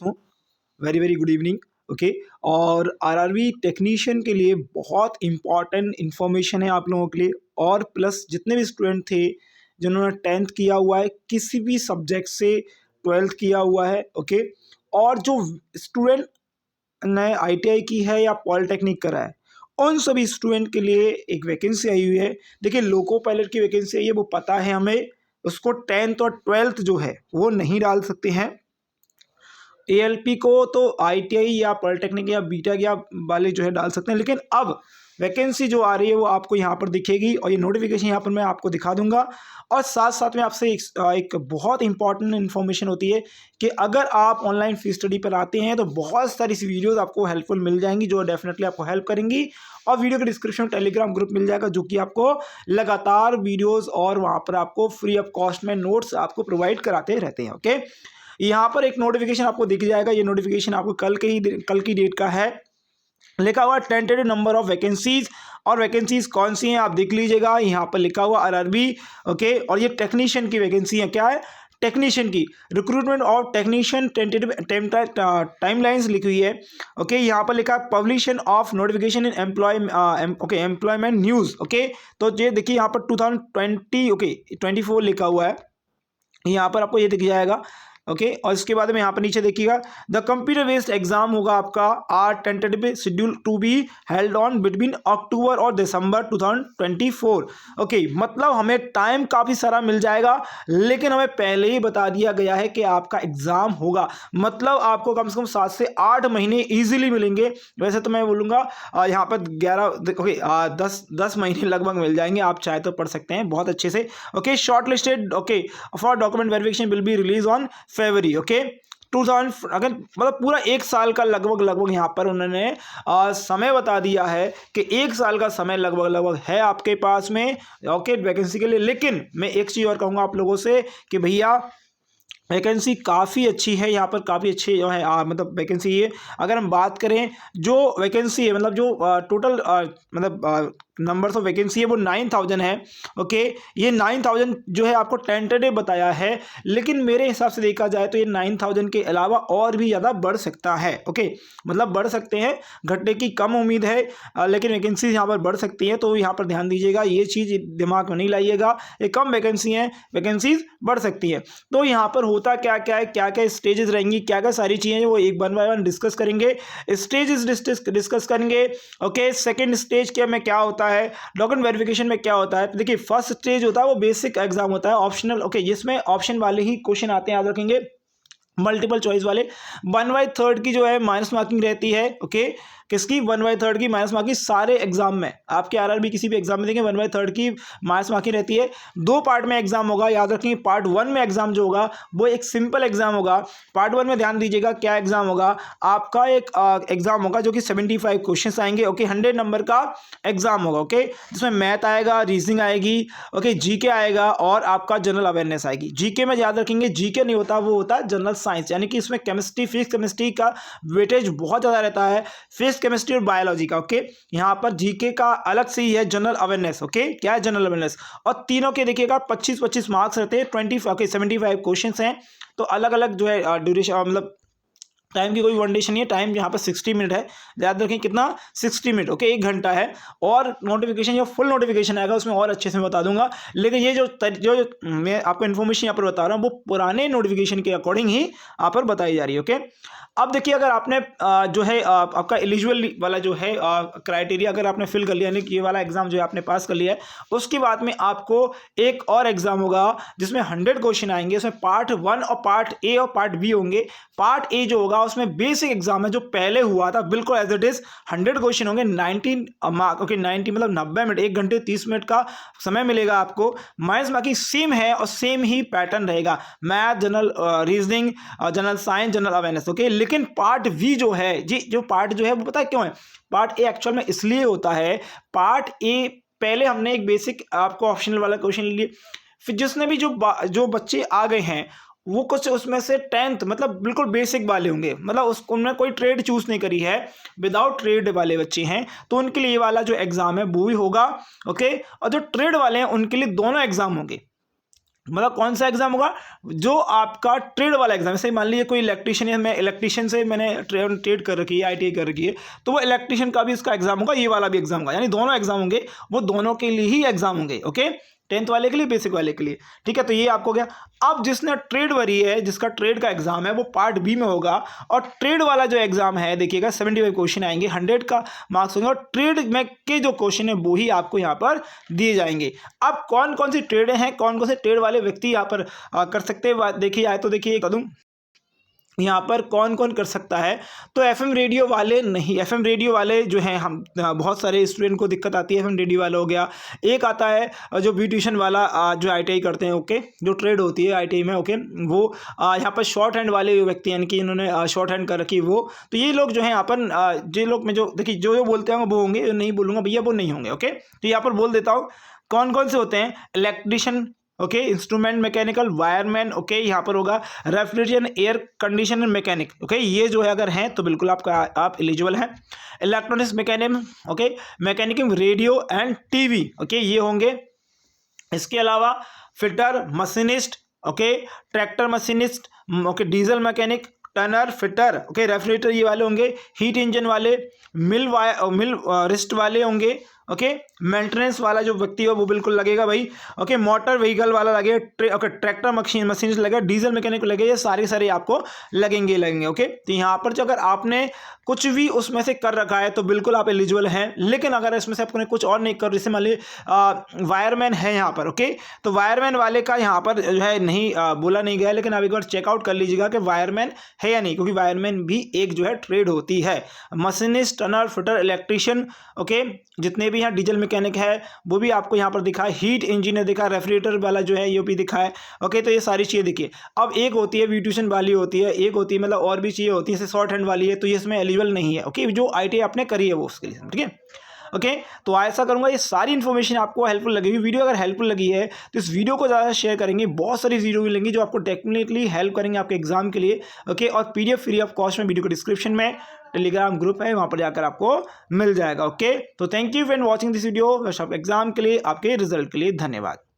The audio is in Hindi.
दोस्तों, very very good evening. Okay, और आरआरबी टेक्नीशियन के लिए बहुत इंपॉर्टेंट इन्फॉर्मेशन है आप लोगों के लिए। और प्लस जितने भी स्टूडेंट थे जिन्होंने 10th किया हुआ है, किसी भी सब्जेक्ट से 12th किया हुआ है, ओके, और जो स्टूडेंट ने आईटीआई की है या पॉलिटेक्निक करा है, उन सभी स्टूडेंट के लिए एक वैकेंसी आई हुई है। देखिए, लोको पायलट की वैकेंसी आई है, वो पता है हमें। उसको 10th और 12th जो है वो नहीं डाल सकते हैं। एएलपी को तो आईटीआई या पॉलिटेक्निक या बीटेक या वाले जो है डाल सकते हैं। लेकिन अब वैकेंसी जो आ रही है वो आपको यहाँ पर दिखेगी और ये नोटिफिकेशन यहाँ पर मैं आपको दिखा दूंगा। और साथ साथ में आपसे एक बहुत इंपॉर्टेंट इन्फॉर्मेशन होती है कि अगर आप ऑनलाइन फीस स्टडी पर आते हैं तो बहुत सारी सी वीडियोस आपको हेल्पफुल मिल जाएंगी जो डेफिनेटली आपको हेल्प करेंगी। और वीडियो के डिस्क्रिप्शन में टेलीग्राम ग्रुप मिल जाएगा जो कि आपको लगातार वीडियोस और वहाँ पर आपको फ्री ऑफ कॉस्ट में नोट्स आपको प्रोवाइड कराते रहते हैं। ओके, यहाँ पर एक नोटिफिकेशन आपको दिख जाएगा। ये नोटिफिकेशन आपको कल की डेट का है। लिखा हुआ टेंटेटिव नंबर ऑफ वैकेंसीज, और वैकेंसीज कौन सी हैं आप देख लीजिएगा। यहाँ पर लिखा हुआ आरआरबी, ओके, और ये टेक्नीशियन की वैकेंसी है। क्या है? टेक्नीशियन की recruitment of technician tentative timelines लिखी हुई है। ओके, यहाँ पर लिखा है publication of notification in employment news. Okay, तो ये देखिए यहाँ पर 2020 ओके 24 लिखा हुआ है। यहाँ पर आपको ये दिख जाएगा। ओके, और इसके बाद में यहाँ पर नीचे देखिएगा, द कंप्यूटर बेस्ड एग्जाम होगा आपका are tentative schedule to be held on between अक्टूबर और दिसंबर 2024। ओके, मतलब हमें टाइम काफ़ी सारा मिल जाएगा, लेकिन हमें पहले ही बता दिया गया है कि आपका एग्जाम होगा। मतलब आपको कम से कम 7 से 8 महीने ईजिली मिलेंगे। वैसे तो मैं बोलूँगा यहाँ पर 10 महीने लगभग मिल जाएंगे। आप चाहे तो पढ़ सकते हैं बहुत अच्छे से। Okay, short listed okay for document verification will be release on February. Okay, 2000 अगर मतलब पूरा 1 साल का लगभग यहाँ पर उन्होंने समय बता दिया है कि 1 साल का समय लगभग है आपके पास में, ओके, वैकेंसी के लिए। लेकिन मैं एक चीज़ और कहूँगा आप लोगों से कि भैया वैकेंसी काफ़ी अच्छी है, यहाँ पर काफ़ी अच्छी जो है मतलब वैकेंसी है। अगर हम बात करें जो वैकेंसी है, मतलब जो टोटल मतलब नंबर्स ऑफ वैकेंसी है वो 9000 है। ओके, ये 9000 जो है आपको टेंटेटिव बताया है, लेकिन मेरे हिसाब से देखा जाए तो ये 9000 के अलावा और भी ज़्यादा बढ़ सकता है। ओके, मतलब बढ़ सकते हैं, घटने की कम उम्मीद है, लेकिन वैकेंसी यहाँ पर बढ़ सकती है। तो यहाँ पर ध्यान दीजिएगा, ये चीज़ दिमाग में नहीं लाइएगा। ये कम वैकेंसी है, वैकेंसीज बढ़ सकती है। तो यहाँ पर होता क्या क्या है, क्या क्या स्टेजेस रहेंगी, क्या क्या सारी चीज़ें वो एक वन बाय वन डिस्कस करेंगे। स्टेजेस डिस्कस करेंगे। ओके, सेकंड स्टेज क्या में क्या होता है, डॉक्यूमेंट वेरिफिकेशन में क्या होता है। तो देखिए, फर्स्ट स्टेज होता है वो बेसिक एग्जाम होता है, ऑप्शनल। ओके, जिसमें ऑप्शन वाले ही क्वेश्चन आते हैं, याद रखेंगे, मल्टीपल चॉइस वाले। 1/3 की जो है माइनस मार्किंग रहती है। ओके, किसकी? 1/3 की माइनस मार्किंग सारे एग्जाम में। आपके आरआरबी किसी भी एग्जाम में देखें 1/3 की माइनस मार्किंग रहती है। 2 पार्ट में एग्जाम होगा, याद रखेंगे। पार्ट 1 में एग्जाम जो होगा वो एक सिंपल एग्जाम होगा। पार्ट 1 में ध्यान दीजिएगा क्या एग्जाम होगा आपका, एक एग्जाम होगा जो कि 75 क्वेश्चन आएंगे। ओके, 100 नंबर का एग्जाम होगा। ओके, जिसमें मैथ आएगा, रीजनिंग आएगी, ओके, जीके आएगा और आपका जनरल अवेयरनेस आएगी। जीके में याद रखेंगे, जीके नहीं होता, वो होता है जनरल साइंस, यानी कि इसमें केमिस्ट्री, फिजिक्स, केमिस्ट्री का वेटेज बहुत ज़्यादा रहता है, फिजिक्स, केमिस्ट्री और बायोलॉजी का। ओके, यहाँ पर जीके का अलग से ही है जनरल अवेयरनेस। ओके, क्या है जनरल अवेयरनेस, और तीनों के देखिएगा 25-25 मार्क्स रहते हैं। 75 क्वेश्चन हैं। तो अलग अलग जो है ड्यूरेशन, मतलब टाइम की कोई वनडेशन नहीं है। टाइम यहाँ पर 60 मिनट है, याद रखें कितना, 60 मिनट। ओके, 1 घंटा है। और नोटिफिकेशन, जो फुल नोटिफिकेशन आएगा उसमें और अच्छे से मैं बता दूंगा। लेकिन ये जो मैं आपको इन्फॉर्मेशन यहाँ पर बता रहा हूँ वो पुराने नोटिफिकेशन के अकॉर्डिंग ही यहाँ पर बताई जा रही है। ओके, अब देखिए, अगर आपने जो है आपका एलिजिबल वाला जो है क्राइटेरिया अगर आपने फिल कर लिया, यानी कि ये वाला एग्जाम जो है आपने पास कर लिया है, उसके बाद में आपको एक और एग्जाम होगा जिसमें 100 क्वेश्चन आएंगे। उसमें पार्ट 1 और पार्ट ए और पार्ट बी होंगे। पार्ट ए जो होगा उसमें बेसिक एग्जाम है जो पहले हुआ था, बिल्कुल एज इट इज। 100 क्वेश्चन होंगे, 19 मार्क। ओके, 90 मतलब 90 मिनट, 1 घंटे 30 मिनट का समय मिलेगा आपको। माइनस मार्किंग सेम है और सेम ही पैटर्न रहेगा, math, general reasoning, general science, general awareness. Okay, लेकिन पार्ट वी जो है जी, जो पार्ट जो है वो पता है क्यों है? पार्ट ए एक्चुअल में इसलिए होता है, पार्ट ए पहले हमने एक बेसिक आपको ऑप्शनल वाला क्वेश्चन लिए, फिर जिसने भी जो बच्चे आ गए हैं वो कुछ उसमें से 10th मतलब बिल्कुल बेसिक वाले होंगे, मतलब उनने कोई ट्रेड चूज नहीं करी है, विदाउट ट्रेड वाले बच्चे हैं, तो उनके लिए ये वाला जो एग्जाम है वो भी होगा। ओके, और जो ट्रेड वाले हैं उनके लिए दोनों एग्जाम होंगे, मतलब कौन सा एग्जाम होगा, जो आपका ट्रेड वाला एग्जाम, जैसे मान लीजिए कोई इलेक्ट्रिशियन है, मैं इलेक्ट्रिशियन से मैंने ट्रेड कर रखी है, ITI कर रखी है, तो वो इलेक्ट्रिशियन का भी इसका एग्जाम होगा, ये वाला भी एग्जाम होगा, यानी दोनों एग्जाम होंगे, वो दोनों के लिए ही एग्जाम होंगे। ओके, 10th वाले के लिए, बेसिक वाले के लिए, ठीक है। तो ये आपको गया। अब जिसने ट्रेड भरी है, जिसका ट्रेड का एग्जाम है, वो पार्ट बी में होगा। और ट्रेड वाला जो एग्जाम है, देखिएगा 75 क्वेश्चन आएंगे, 100 का मार्क्स होंगे, और ट्रेड में के जो क्वेश्चन है वो ही आपको यहाँ पर दिए जाएंगे। अब कौन कौन सी ट्रेड हैं, कौन कौन से ट्रेड वाले व्यक्ति यहाँ पर कर सकते हैं, देखिए आए तो देखिए कदम यहाँ पर कौन कौन कर सकता है। तो FM रेडियो वाले नहीं, FM रेडियो वाले जो हैं, हम बहुत सारे स्टूडेंट को दिक्कत आती है, FM रेडियो वाला हो गया। एक आता है जो ब्यूटिशियन वाला, जो ITI करते हैं, ओके, जो ट्रेड होती है ITI में, ओके, वो यहाँ पर शॉर्ट हैंड वाले व्यक्ति, यानी कि इन्होंने शॉर्ट हैंड कर रखी वो, तो ये लोग जो हैं यहाँ पर जो लोग में जो देखिए जो बोलते हैं वो होंगे, नहीं बोलूँगा भैया वो नहीं होंगे। ओके, तो यहाँ पर बोल देता हूँ कौन कौन से होते हैं। Electrician, okay, instrument mechanical, wireman, okay, यहाँ पर होगा refrigeration, air conditioner mechanic, okay, ये जो है अगर हैं तो बिल्कुल आप एलिजिबल हैं। Electronics mechanism, okay, mechanism radio and TV, okay, ये होंगे। इसके अलावा fitter, machinist, okay, tractor machinist, okay, diesel mechanic, turner, fitter, okay, refrigerator ये वाले होंगे। हीट इंजन वाले, मिल रिस्ट वाले होंगे, ओके, मेंटेनेंस वाला जो व्यक्ति है वो बिल्कुल लगेगा भाई, ओके, मोटर व्हीकल वाला लगेगा, ओके, ट्रैक्टर मशीन लगेगा, डीजल मैकेनिक लगेगा, ये सारे आपको लगेंगे। ओके, तो यहाँ पर जो अगर आपने कुछ भी उसमें से कर रखा है तो बिल्कुल आप एलिजिबल हैं। लेकिन अगर इसमें से आपने कुछ और नहीं कर, जैसे मान लीजिए वायरमैन है यहाँ पर, ओके, तो वायरमैन वाले का यहाँ पर जो है नहीं बोला नहीं गया, लेकिन आप एक बार चेकआउट कर लीजिएगा कि वायरमैन है या नहीं, क्योंकि वायरमैन भी एक जो है ट्रेड होती है। मशीनिस्ट, टनर, फिटर, इलेक्ट्रिशियन, ओके, जितने भी यहाँ डीजल मैकेनिक है वो भी आपको यहाँ पर दिखा है। हीट इंजीनियर दिखा है, रेफ्रिजरेटर वाला जो है ये भी दिखा है। ओके, तो ये सारी चीज़ें देखिए। अब एक होती है ब्यूटिशियन वाली होती है, एक होती है मतलब और भी चीज़ें होती है, जैसे शॉर्ट हैंड वाली है, तो ये इसमें एलिजिबल नहीं है। ओके, जो ITI आपने करी है वो उसके लिए, ठीक है। ओके, तो ऐसा करूंगा, ये सारी इन्फॉर्मेशन आपको हेल्पफुल लगेगी। वीडियो अगर हेल्पफुल लगी है तो इस वीडियो को ज़्यादा शेयर करेंगे, बहुत सारी वीडियो मिलेंगी जो आपको डेफिनेटली हेल्प करेंगे आपके एग्जाम के लिए। ओके, और PDF फ्री ऑफ कॉस्ट में वीडियो को डिस्क्रिप्शन में टेलीग्राम ग्रुप है, वहाँ पर जाकर आपको मिल जाएगा। ओके, तो thank you for watching this video. Exam के लिए, आपके रिजल्ट के लिए धन्यवाद।